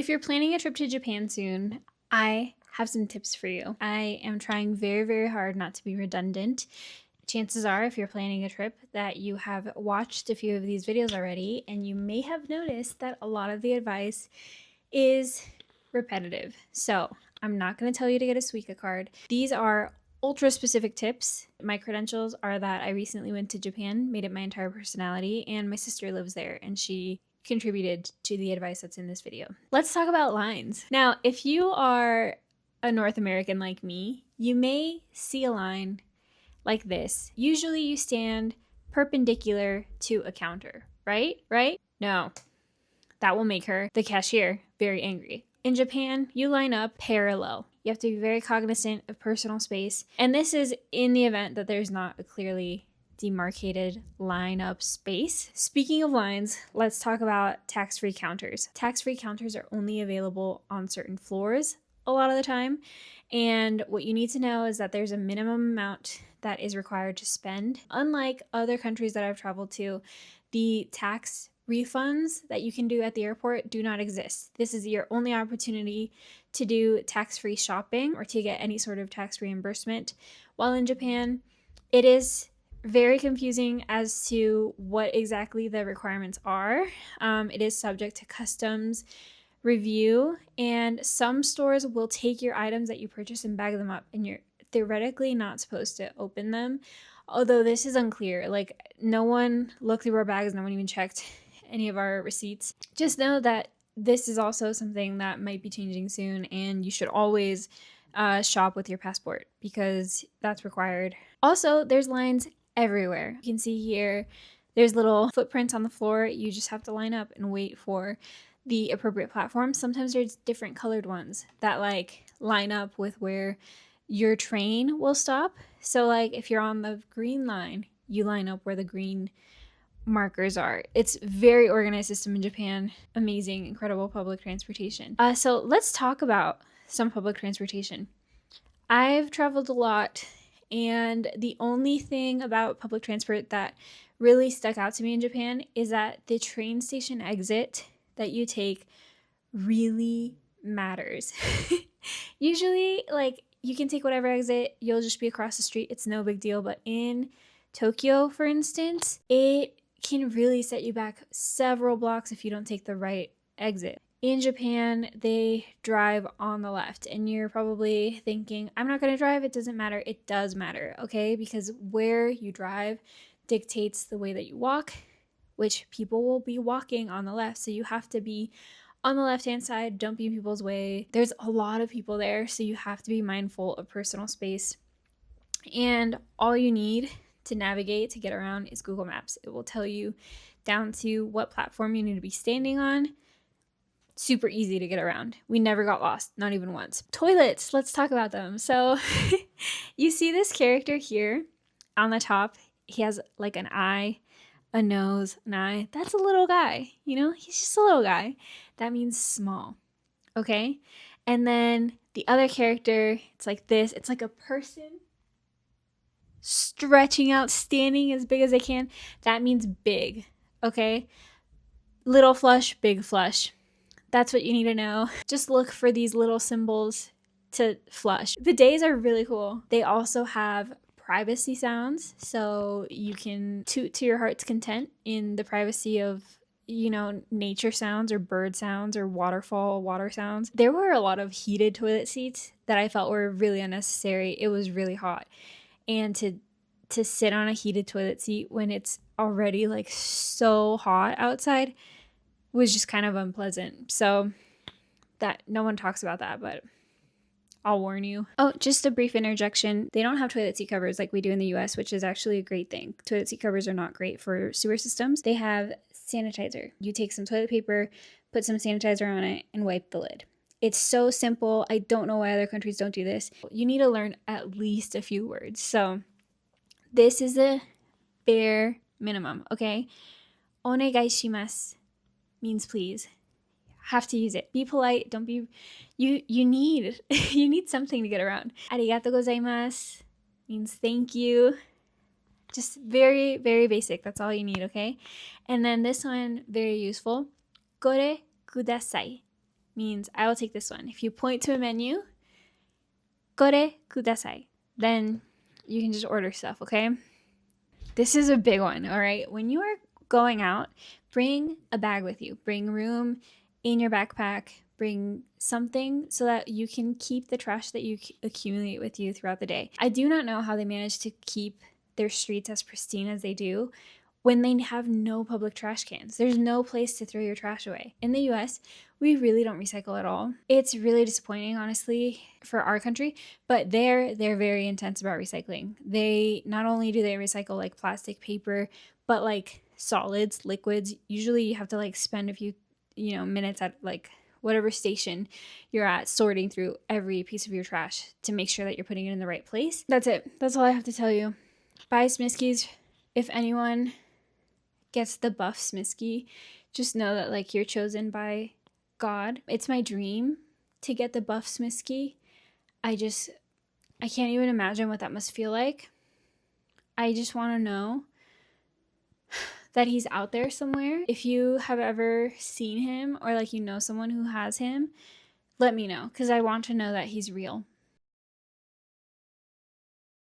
If you're planning a trip to Japan soon, I have some tips for you. I am trying very, very hard not to be redundant. Chances are, if you're planning a trip, that you have watched a few of these videos already, and you may have noticed that a lot of the advice is repetitive. So I'm not going to tell you to get a Suica card. These are ultra specific tips. My credentials are that I recently went to Japan, made it my entire personality, and my sister lives there, and she contributed to the advice that's in this video. Let's talk about lines. Now, if you are a North American like me, you may see a line like this. Usually you stand perpendicular to a counter, right? Right? No. That will make her, the cashier, very angry. In Japan, you line up parallel. You have to be very cognizant of personal space. And this is in the event that there's not a clearly demarcated line-up space. Speaking of lines, let's talk about tax-free counters. Tax-free counters are only available on certain floors a lot of the time. And what you need to know is that there's a minimum amount that is required to spend. Unlike other countries that I've traveled to, the tax refunds that you can do at the airport do not exist. This is your only opportunity to do tax-free shopping or to get any sort of tax reimbursement. While in Japan, it is very confusing as to what exactly the requirements are. It is subject to customs review, and some stores will take your items that you purchase and bag them up, and you're theoretically not supposed to open them. Although this is unclear. Like, no one looked through our bags, no one even checked any of our receipts. Just know that this is also something that might be changing soon, and you should always shop with your passport because that's required. Also, there's lines everywhere. You can see here, there's little footprints on the floor. You just have to line up and wait for the appropriate platform. Sometimes there's different colored ones that like line up with where your train will stop. So like if you're on the green line, you line up where the green markers are. It's very organized system in Japan. Amazing, incredible public transportation. So let's talk about some public transportation. I've traveled a lot, and the only thing about public transport that really stuck out to me in Japan is that the train station exit that you take really matters. Usually, like, you can take whatever exit, you'll just be across the street, it's no big deal. But in Tokyo, for instance, it can really set you back several blocks if you don't take the right exit. In Japan, they drive on the left, and you're probably thinking, I'm not going to drive, it doesn't matter. It does matter, okay? Because where you drive dictates the way that you walk, which people will be walking on the left, so you have to be on the left-hand side, don't be in people's way. There's a lot of people there, so you have to be mindful of personal space. And all you need to navigate, to get around, is Google Maps. It will tell you down to what platform you need to be standing on. Super easy to get around. We never got lost, not even once. Toilets, let's talk about them. So you see this character here on the top. He has like an eye, a nose, an eye. That's a little guy, you know? He's just a little guy. That means small, okay? And then the other character, it's like this. It's like a person stretching out, standing as big as they can. That means big, okay? Little flush, big flush. That's what you need to know. Just look for these little symbols to flush. The days are really cool. They also have privacy sounds, so you can toot to your heart's content in the privacy of, you know, nature sounds or bird sounds or waterfall water sounds. There were a lot of heated toilet seats that I felt were really unnecessary. It was really hot, and to sit on a heated toilet seat when it's already like so hot outside was just kind of unpleasant. So that no one talks about that, but I'll warn you. Oh, just a brief interjection. They don't have toilet seat covers like we do in the US, which is actually a great thing. Toilet seat covers are not great for sewer systems. They have sanitizer. You take some toilet paper, put some sanitizer on it, and wipe the lid. It's so simple. I don't know why other countries don't do this. You need to learn at least a few words. So this is a bare minimum, okay? Onegai shimasu means please. Have to use it. Be polite. Don't be, you need, you need something to get around. Arigato gozaimasu means thank you. Just very, very basic. That's all you need, okay? And then this one, very useful. Kore kudasai. means I will take this one. If you point to a menu, kore kudasai, then you can just order stuff, okay? This is a big one, all right? When you are going out, bring a bag with you. Bring room in your backpack. Bring something so that you can keep the trash that you accumulate with you throughout the day. I do not know how they manage to keep their streets as pristine as they do when they have no public trash cans. There's no place to throw your trash away. In the US, we really don't recycle at all. It's really disappointing, honestly, for our country, but they're very intense about recycling. They not only do they recycle like plastic, paper, but like solids, liquids. Usually you have to like spend a few, minutes at like whatever station you're at sorting through every piece of your trash to make sure that you're putting it in the right place. That's it. That's all I have to tell you. Buy Smiskys. If anyone gets the buff Smisky, just know that like you're chosen by God. It's my dream to get the buff Smisky. I can't even imagine what that must feel like. I just want to know that he's out there somewhere. If you have ever seen him or like someone who has him, let me know, because I want to know that he's real.